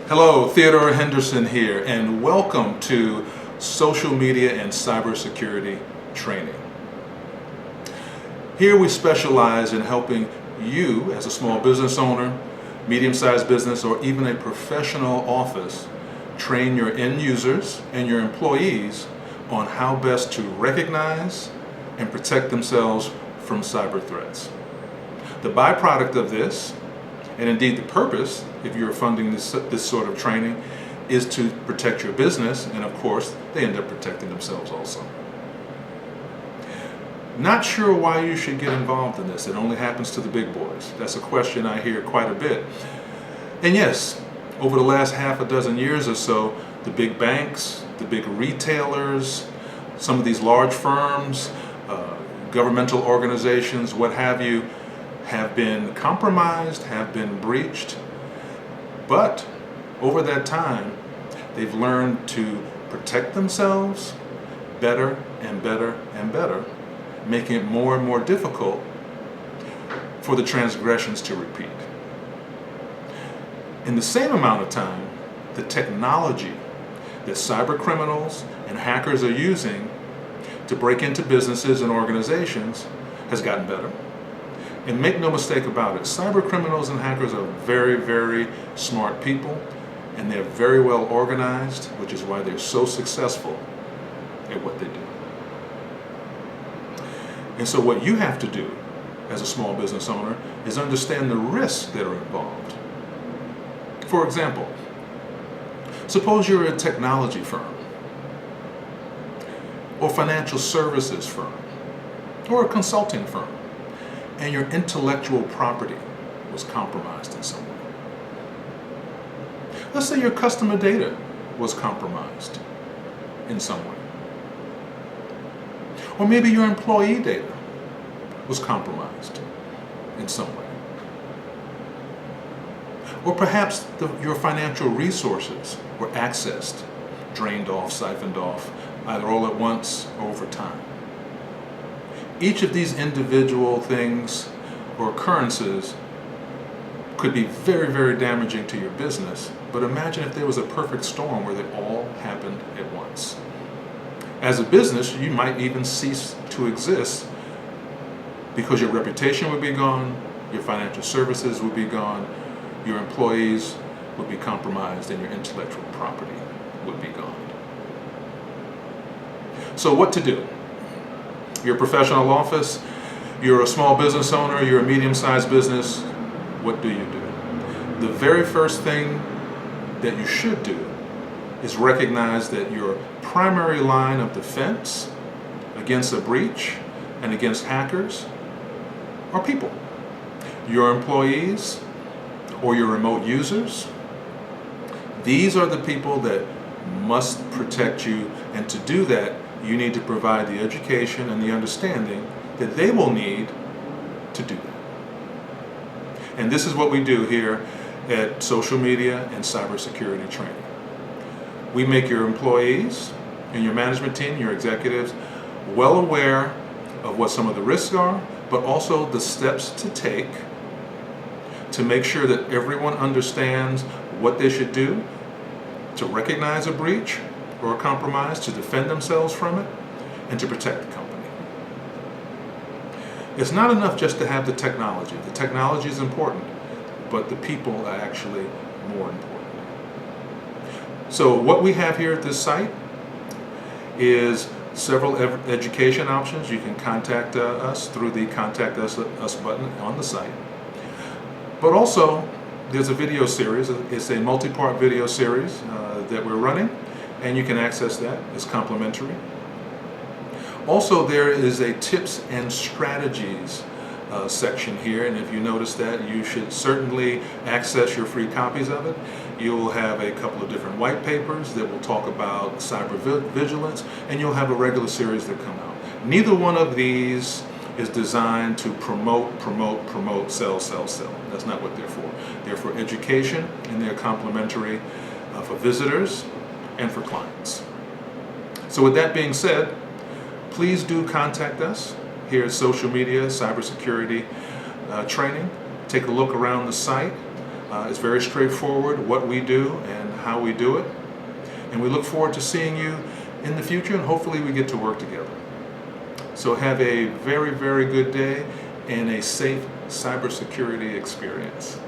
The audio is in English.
Hello, Theodore Henderson here, and welcome to Social Media and Cybersecurity Training. Here we specialize in helping you as a small business owner, medium-sized business, or even a professional office train your end users and your employees on how best to recognize and protect themselves from cyber threats. The byproduct of this, and indeed the purpose, if you're funding this sort of training, is to protect your business, and of course they end up protecting themselves also. Not sure why you should get involved in this. It only happens to the big boys. That's a question I hear quite a bit. And yes, over the last half a dozen years or so, the big banks, the big retailers, some of these large firms, governmental organizations, what have you, have been compromised, have been breached, but over that time they've learned to protect themselves better and better and better, making it more and more difficult for the transgressions to repeat. In the same amount of time, the technology that cyber criminals and hackers are using to break into businesses and organizations has gotten better. And make no mistake about it, cyber criminals and hackers are very, very smart people, and they're very well organized, which is why they're so successful at what they do. And so what you have to do as a small business owner is understand the risks that are involved. For example, suppose you're a technology firm, or financial services firm, or a consulting firm, and your intellectual property was compromised in some way. Let's say your customer data was compromised in some way. Or maybe your employee data was compromised in some way. Or perhaps your financial resources were accessed, drained off, siphoned off, either all at once or over time. Each of these individual things or occurrences could be very, very damaging to your business, but imagine if there was a perfect storm where they all happened at once. As a business, you might even cease to exist because your reputation would be gone, your financial services would be gone, your employees would be compromised, and your intellectual property would be gone. So what to do? You're a professional office, you're a small business owner, you're a medium-sized business, what do you do? The very first thing that you should do is recognize that your primary line of defense against a breach and against hackers are people. Your employees or your remote users. These are the people that must protect you, and to do that, you need to provide the education and the understanding that they will need to do that. And this is what we do here at Social Media and Cybersecurity Training. We make your employees and your management team, your executives, well aware of what some of the risks are, but also the steps to take to make sure that everyone understands what they should do to recognize a breach or a compromise, to defend themselves from it, and to protect the company. It's not enough just to have the technology. The technology is important, but the people are actually more important. So what we have here at this site is several education options. You can contact us through the Contact Us button on the site. But also, there's a video series. It's a multi-part video series that we're running, and you can access that. It's complimentary. Also, there is a tips and strategies section here, and if you notice that, you should certainly access your free copies of it. You'll have a couple of different white papers that will talk about cyber vigilance, and you'll have a regular series that come out. Neither one of these is designed to promote, sell. That's not what they're for. They're for education, and they're complimentary for visitors and for clients. So with that being said, please do contact us here at Social Media Cybersecurity Training. Take a look around the site. It's very straightforward what we do and how we do it. And we look forward to seeing you in the future, and hopefully we get to work together. So have a very, very good day and a safe cybersecurity experience.